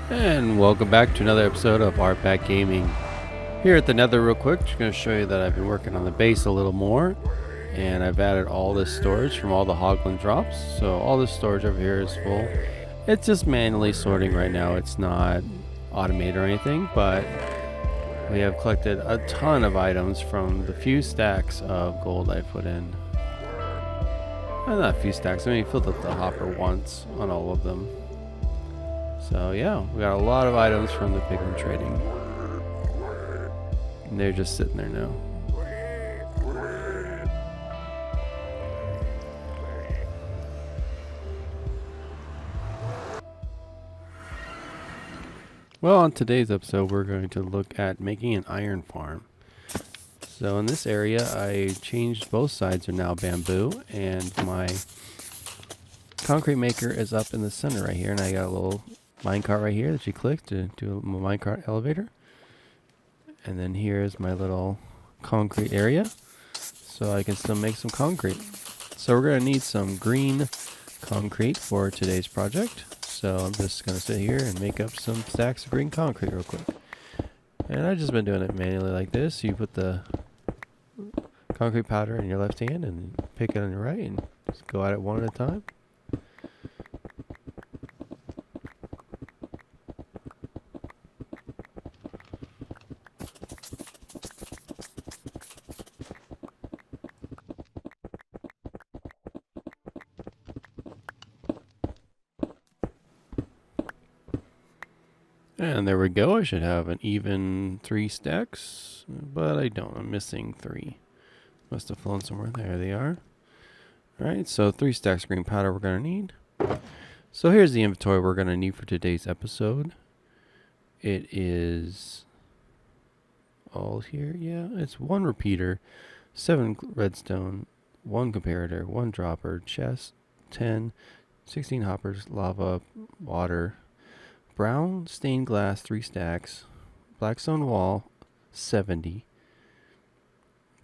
And welcome back to another episode of Artbat Gaming. Here at the Nether real quick, just going to show you that I've been working on the base a little more. And I've added all this storage from all the Hoglin drops. So all this storage over here is full. It's just manually sorting right now. It's not automated or anything, but we have collected a ton of items from the few stacks of gold I put in. Not a few stacks, I mean, I filled up the hopper once on all of them. So yeah, we got a lot of items from the pigment trading. And they're just sitting there now. Well, on today's episode, we're going to look at making an iron farm. So in this area, I changed both sides are now bamboo, and my concrete maker is up in the center right here, and I got a little minecart right here that you click to do a minecart elevator. And then here's my little concrete area, so I can still make some concrete. So we're going to need some green concrete for today's project. So I'm just going to sit here and make up some stacks of green concrete real quick. And I've just been doing it manually like this. You put the concrete powder in your left hand and pick it on your right and just go at it one at a time. And there we go. I should have an even 3 stacks, but I don't. I'm missing 3. Must have flown somewhere. There they are. Alright, so 3 stacks of green powder we're going to need. So here's the inventory we're going to need for today's episode. It is all here. Yeah, it's 1 repeater, 7 redstone, 1 comparator, 1 dropper, chest, 10, 16 hoppers, lava, water, brown stained glass 3 stacks, blackstone wall 70,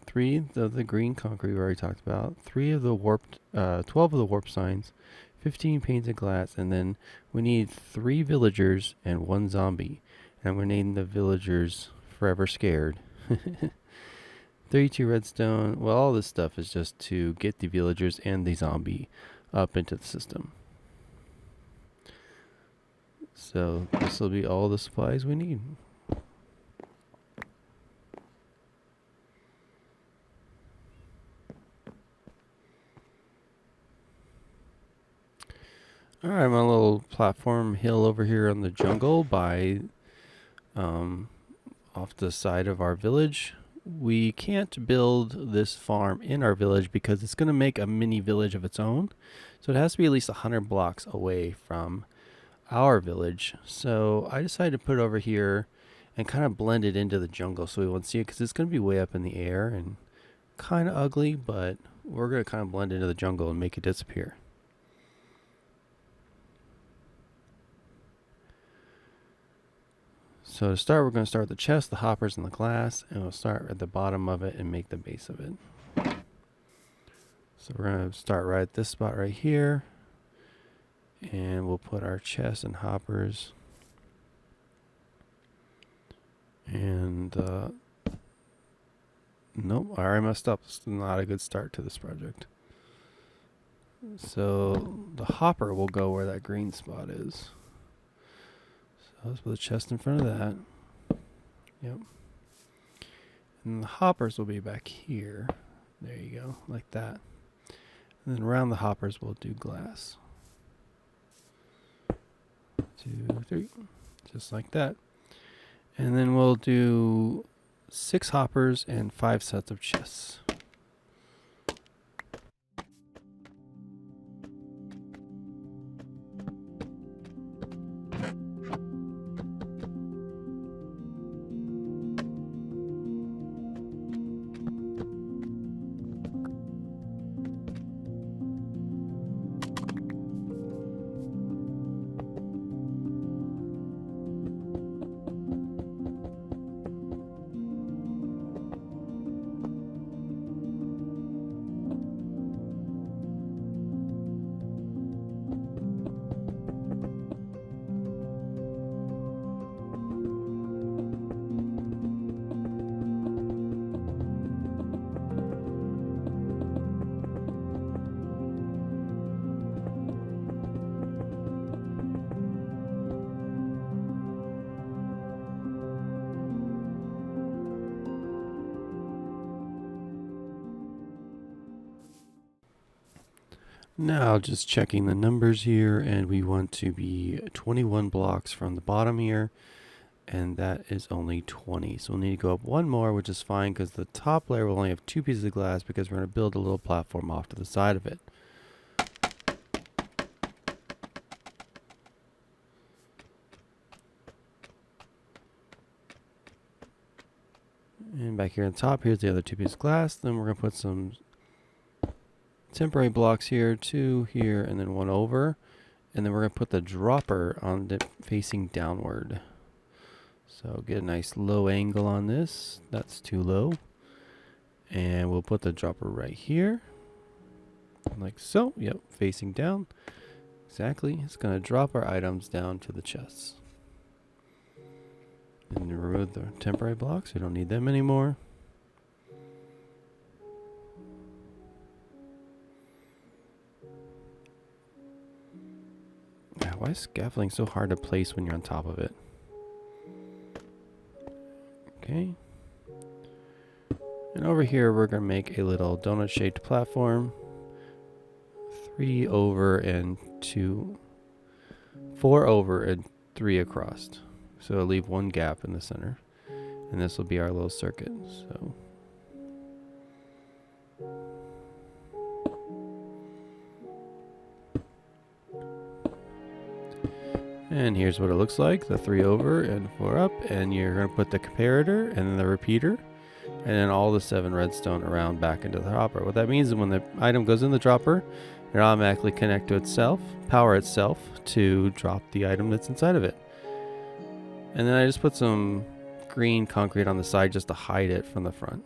3 of the green concrete we already talked about, 12 of the warp signs, 15 painted glass, and then we need 3 villagers and 1 zombie. And I'm going to name the villagers Forever Scared. 32 redstone. Well, all this stuff is just to get the villagers and the zombie up into the system. So this will be all the supplies we need. Alright, I'm on a little platform hill over here on the jungle by off the side of our village. We can't build this farm in our village because it's going to make a mini village of its own. So it has to be at least 100 blocks away from our village. So I decided to put it over here and kind of blend it into the jungle so we won't see it, because it's going to be way up in the air and kind of ugly, but we're going to kind of blend into the jungle and make it disappear. So to start, we're going to start with the chest, the hoppers, and the glass, and we'll start at the bottom of it and make the base of it. So we're going to start right at this spot right here, and we'll put our chest and hoppers. And nope, I already messed up. It's not a good start to this project. So the hopper will go where that green spot is. So let's put the chest in front of that. Yep. And the hoppers will be back here. There you go, like that. And then around the hoppers we'll do glass. 2, 3, just like that. And then we'll do 6 hoppers and 5 sets of chests. Now just checking the numbers here, and we want to be 21 blocks from the bottom here, and that is only 20. So we'll need to go up one more, which is fine because the top layer will only have 2 pieces of glass because we're going to build a little platform off to the side of it. And back here on top, here's the other 2 pieces of glass. Then we're going to put some temporary blocks here, 2 here, and then 1 over. And then we're going to put the dropper on it facing downward. So get a nice low angle on this. That's too low. And we'll put the dropper right here. Like so. Yep, facing down. Exactly. It's going to drop our items down to the chests. And remove the temporary blocks. We don't need them anymore. Why is scaffolding so hard to place when you're on top of it? Okay. And over here, we're going to make a little donut-shaped platform. 3 over and 2. 4 over and 3 across. So it'll leave 1 gap in the center. And this will be our little circuit. So and here's what it looks like. The 3 over and 4 up. And you're going to put the comparator and then the repeater. And then all the 7 redstone around back into the hopper. What that means is when the item goes in the dropper, it automatically connect to itself, power itself to drop the item that's inside of it. And then I just put some green concrete on the side just to hide it from the front.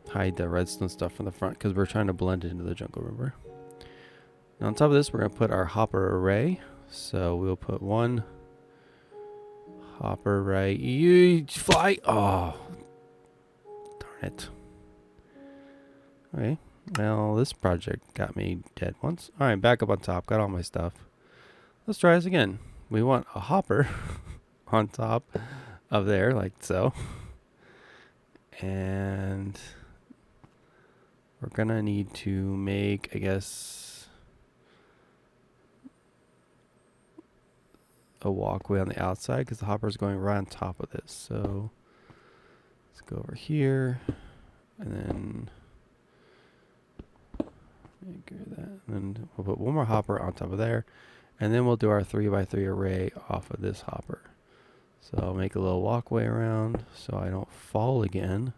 Hide the redstone stuff from the front because we're trying to blend it into the jungle, remember? Now on top of this, we're going to put our hopper array. So we'll put 1 hopper array. You fly! Oh, darn it. Okay. Well, this project got me dead once. Alright, back up on top. Got all my stuff. Let's try this again. We want a hopper on top of there, like so. And we're going to need to make, I guess, a walkway on the outside because the hopper is going right on top of this. So let's go over here and then that. And then we'll put 1 more hopper on top of there. And then we'll do our 3x3 array off of this hopper. So I'll make a little walkway around so I don't fall again.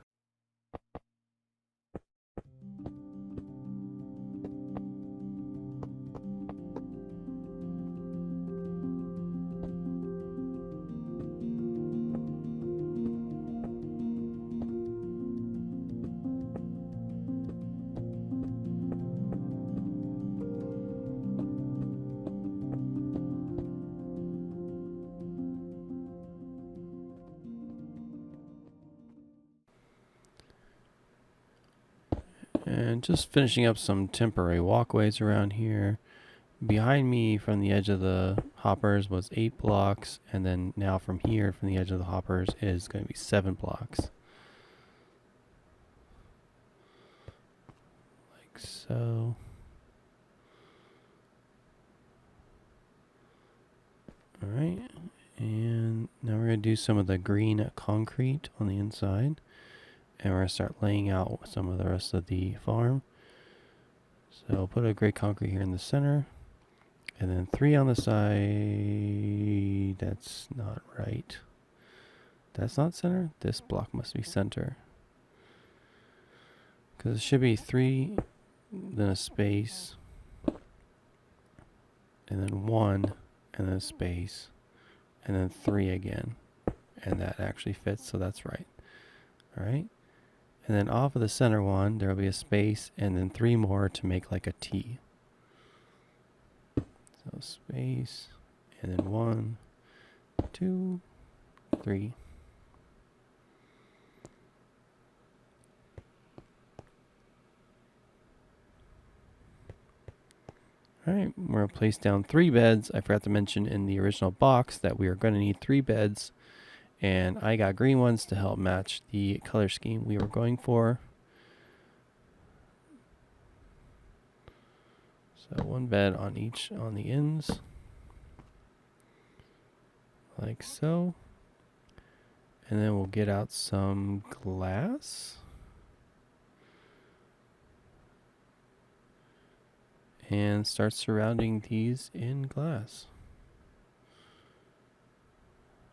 And just finishing up some temporary walkways around here. Behind me from the edge of the hoppers was 8 blocks. And then now from here, from the edge of the hoppers, is going to be 7 blocks. Like so. Alright. And now we're going to do some of the green concrete on the inside. And we're going to start laying out some of the rest of the farm. So I'll put a gray concrete here in the center. And then 3 on the side. That's not right. That's not center. This block must be center. Because it should be 3, then a space. And then 1, and then a space. And then 3 again. And that actually fits, so that's right. Alright. And then off of the center one, there will be a space, and then 3 more to make like a T. So space, and then 1, 2, 3. Alright, we're going to place down 3 beds. I forgot to mention in the original box that we are going to need 3 beds. And I got green ones to help match the color scheme we were going for. So one bed on each on the ends. Like so. And then we'll get out some glass. And start surrounding these in glass.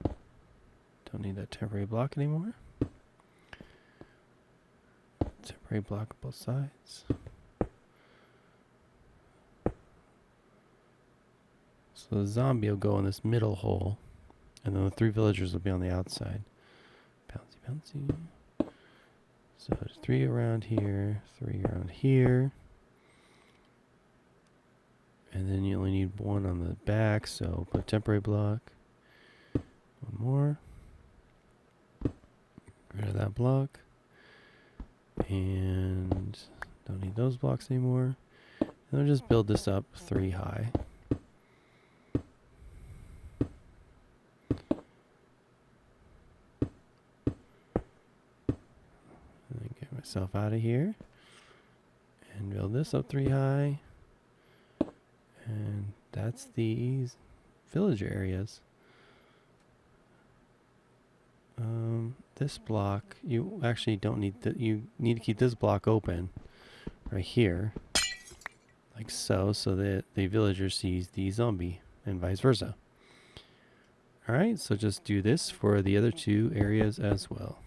Don't need that temporary block anymore. Temporary block both sides. So the zombie will go in this middle hole, and then the 3 villagers will be on the outside. Bouncy, bouncy. So there's 3 around here, 3 around here. And then you only need 1 on the back, so put temporary block. 1 more. Get rid of that block. And don't need those blocks anymore. And we'll just build this up 3 high. And then get myself out of here. And build this up 3 high. And that's these villager areas. This block, you actually don't need that. You need to keep this block open right here, like so, so that the villager sees the zombie and vice versa. Alright, so just do this for the other 2 areas as well.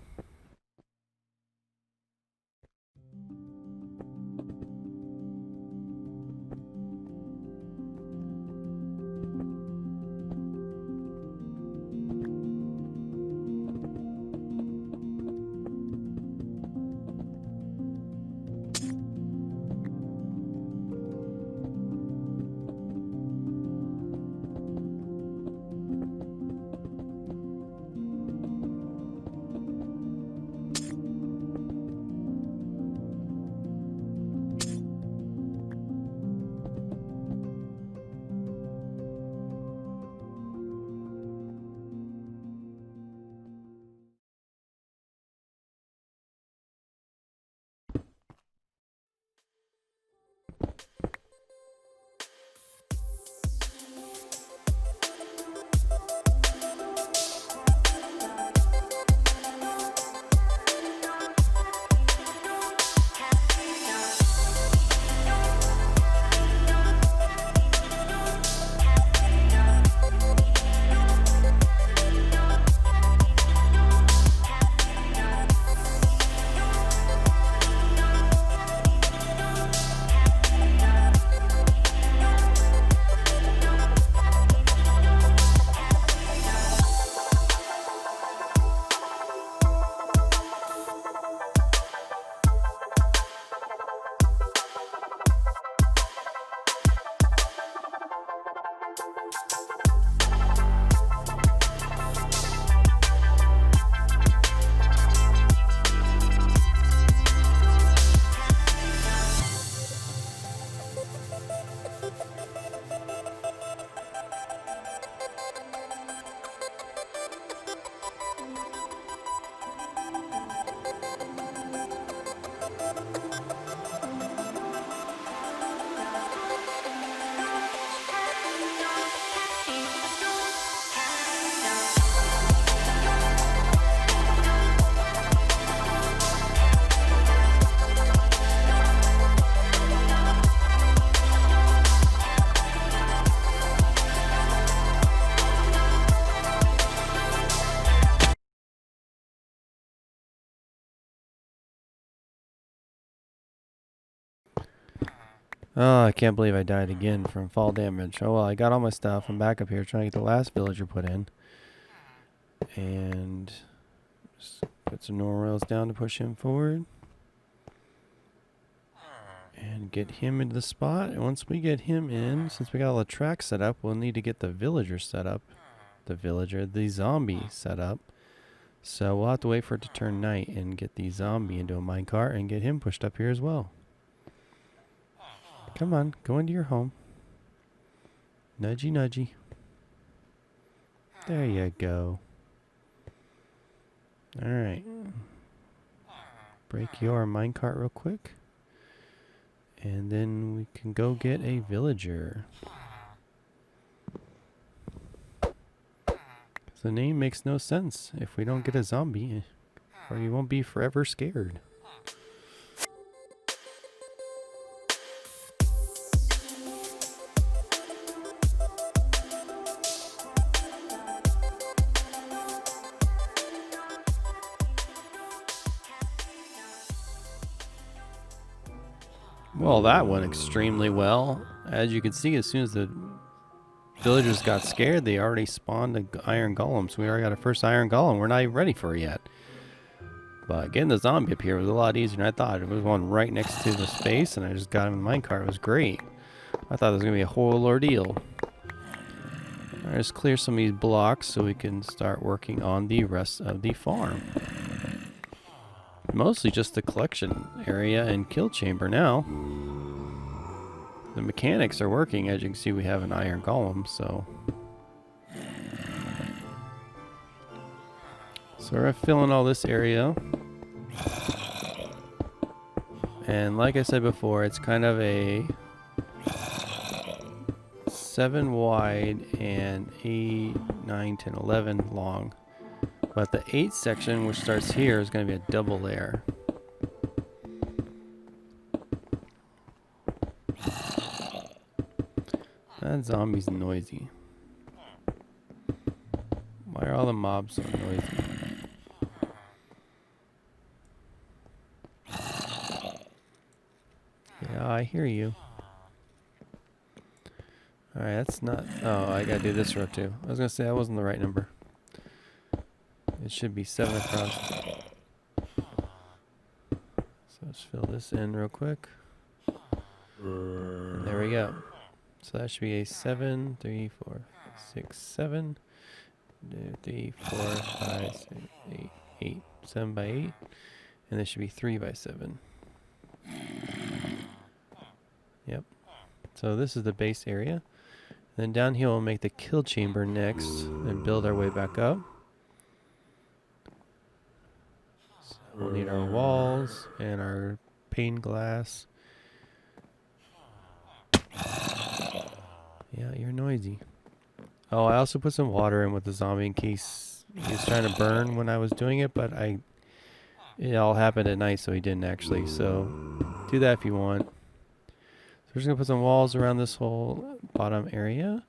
Oh, I can't believe I died again from fall damage. Oh well, I got all my stuff. I'm back up here trying to get the last villager put in. And just put some normal rails down to push him forward. And get him into the spot. And once we get him in, since we got all the tracks set up, we'll need to get the villager set up. The zombie set up. So we'll have to wait for it to turn night and get the zombie into a minecart and get him pushed up here as well. Come on, go into your home. Nudgy, nudgy. There you go. Alright. Break your minecart real quick. And then we can go get a villager. The name makes no sense if we don't get a zombie, or you won't be forever scared. Well, that went extremely well. As you can see, as soon as the villagers got scared, they already spawned an iron golem. So we already got a first iron golem. We're not even ready for it yet. But getting the zombie up here was a lot easier than I thought. It was one right next to the space, and I just got him in the minecart. It was great. I thought it was going to be a whole ordeal. Alright, let's clear some of these blocks so we can start working on the rest of the farm. Mostly just the collection area and kill chamber now. The mechanics are working. As you can see, we have an iron golem, so we're filling all this area. And like I said before, it's kind of a 7 wide and 8, 9, 10, 11 long. But the 8 section, which starts here, is going to be a double layer. That zombie's noisy. Why are all the mobs so noisy? Yeah, I hear you. Alright, that's not... Oh, I gotta do this row too. I was gonna say that wasn't the right number. It should be 7 across. So let's fill this in real quick. And there we go. So that should be a 7, 3, 4, 6, 7. 3, 4, 5, 6, 8, 8. 7 by 8. And this should be 3 by 7. Yep. So this is the base area. Then down here we'll make the kill chamber next and build our way back up. So we'll need our walls and our pane glass. Yeah, you're noisy. Oh, I also put some water in with the zombie in case he was trying to burn when I was doing it, but it all happened at night, so he didn't actually. So do that if you want. So we're just gonna put some walls around this whole bottom area.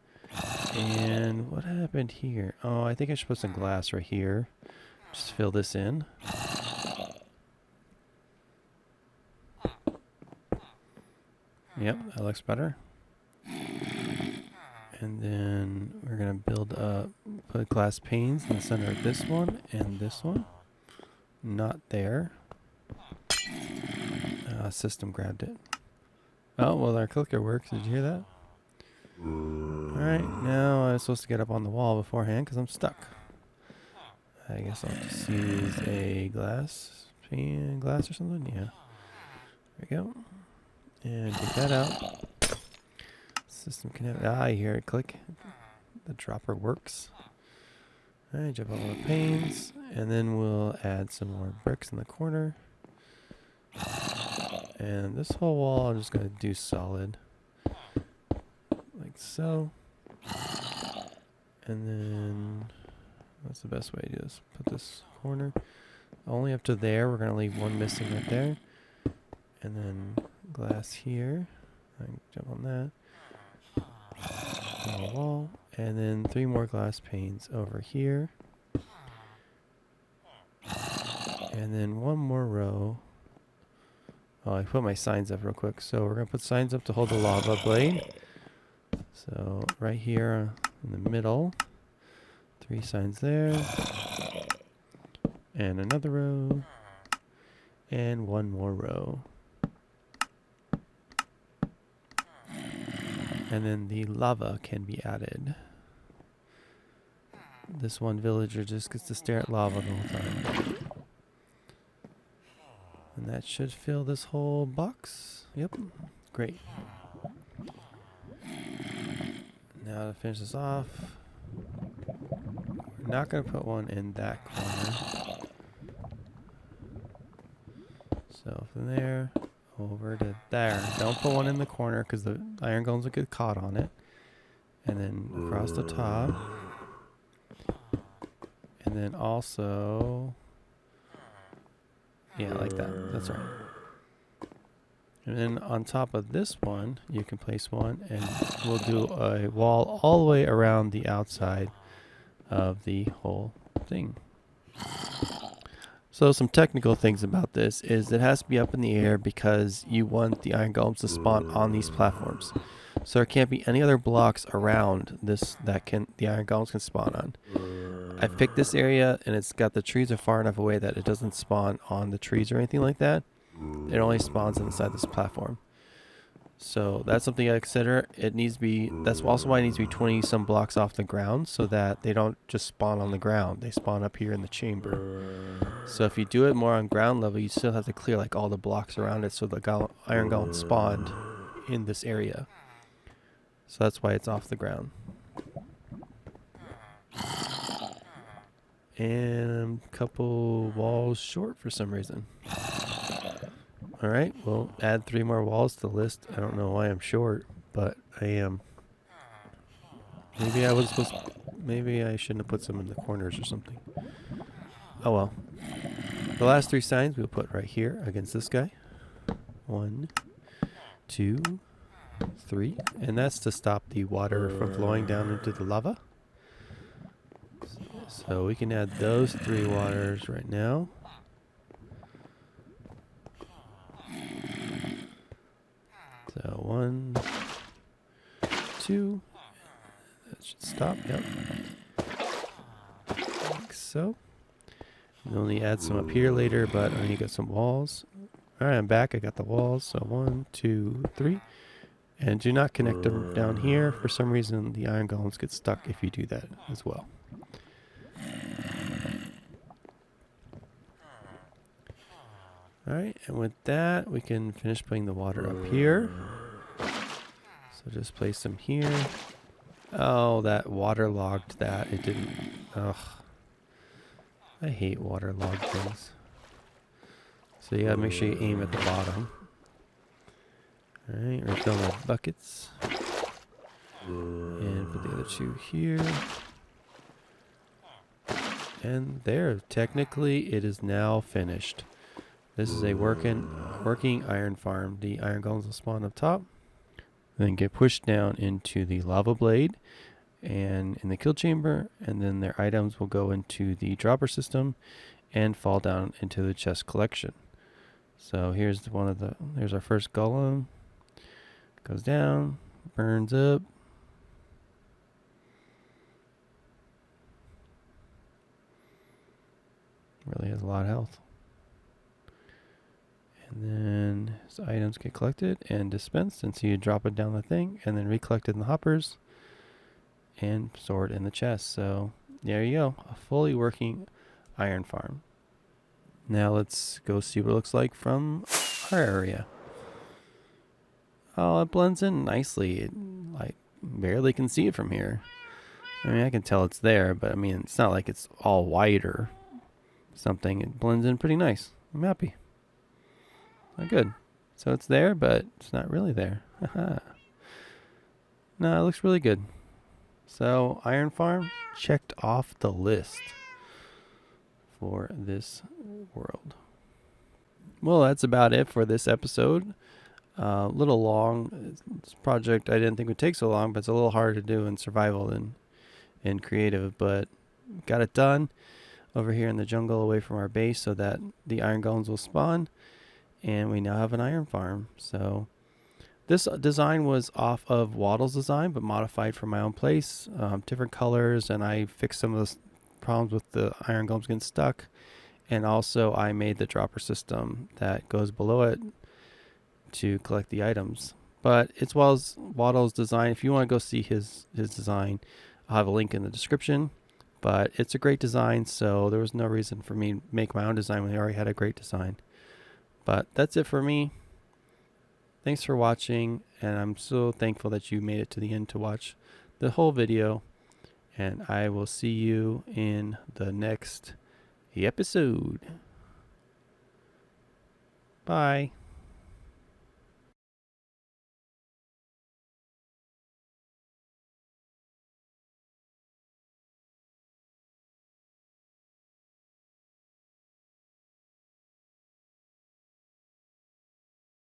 And what happened here? Oh, I think I should put some glass right here. Just fill this in. Yep, that looks better. And then we're gonna build up, put glass panes in the center of this one and this one. Not there. System grabbed it. Oh, well, our clicker works. Did you hear that? Alright, now I'm supposed to get up on the wall beforehand because I'm stuck. I guess I'll just use a glass or something. Yeah. There we go. And take that out. System connect. I hear it click. The dropper works. Alright, jump on the panes. And then we'll add some more bricks in the corner. And this whole wall I'm just going to do solid. Like so. And then that's the best way to do this. Put this corner only up to there. We're going to leave one missing right there. And then glass here. I can jump on that. On the wall. And then 3 more glass panes over here. And then 1 more row. Oh, I put my signs up real quick. So we're going to put signs up to hold the lava blade. So right here in the middle. 3 signs there. And another row. And 1 more row. And then the lava can be added. This one villager just gets to stare at lava the whole time. And that should fill this whole box. Yep. Great. Now to finish this off, we're not going to put one in that corner. So from there, over to there. Don't put one in the corner because the iron golems will get caught on it. And then across the top. And then also, yeah, like that. That's right. And then on top of this one, you can place one, and we'll do a wall all the way around the outside of the whole thing. So some technical things about this is it has to be up in the air because you want the iron golems to spawn on these platforms. So there can't be any other blocks around this that the iron golems can spawn on. I picked this area and it's got the trees are far enough away that it doesn't spawn on the trees or anything like that. It only spawns inside this platform. So that's something I consider. It needs to be, that's also why it needs to be 20 some blocks off the ground so that they don't just spawn on the ground. They spawn up here in the chamber. So if you do it more on ground level, you still have to clear like all the blocks around it so the iron golem spawned in this area. So that's why it's off the ground. And a couple walls short for some reason. Alright, we'll add 3 more walls to the list. I don't know why I'm short, but I am. Maybe I shouldn't have put some in the corners or something. Oh well. The last 3 signs we'll put right here against this guy. 1, 2, 3. And that's to stop the water from flowing down into the lava. So we can add those 3 waters right now. So 1, 2. That should stop. Yep. Like so. We'll only add some up here later, but I need to get some walls. Alright, I'm back. I got the walls. So 1, 2, 3. And do not connect them down here. For some reason, the iron golems get stuck if you do that as well. Alright, and with that, we can finish putting the water up here. So just place them here. Oh, that waterlogged that. It didn't. Ugh. I hate waterlogged things. So you gotta make sure you aim at the bottom. Alright, refill my buckets. And put the other 2 here. And there, technically it is now finished. This is a working iron farm. The iron golems will spawn up top, then get pushed down into the lava blade and in the kill chamber, and then their items will go into the dropper system and fall down into the chest collection. So here's there's our first golem. Goes down, burns up. Really has a lot of health. And then his items get collected and dispensed, and so you drop it down the thing and then recollected in the hoppers and stored in the chest. So there you go, a fully working iron farm. Now let's go see what it looks like from our area. Oh, it blends in nicely. I barely can see it from here. I mean, I can tell it's there, but I mean, it's not like it's all white or something. It blends in pretty nice. I'm happy. Good. So it's there, but it's not really there. No, it looks really good. So Iron Farm checked off the list for this world. Well, that's about it for this episode. A little long. This project I didn't think would take so long, but it's a little harder to do in survival than in creative. But got it done over here in the jungle away from our base so that the iron golems will spawn. And we now have an iron farm. So this design was off of Wattles design, but modified for my own place. Different colors, and I fixed some of the problems with the iron golems getting stuck. And also I made the dropper system that goes below it to collect the items. But it's Wattles design. If you want to go see his design, I'll have a link in the description. But it's a great design, so there was no reason for me to make my own design when they already had a great design. But that's it for me. Thanks for watching, and I'm so thankful that you made it to the end to watch the whole video. And I will see you in the next episode. Bye.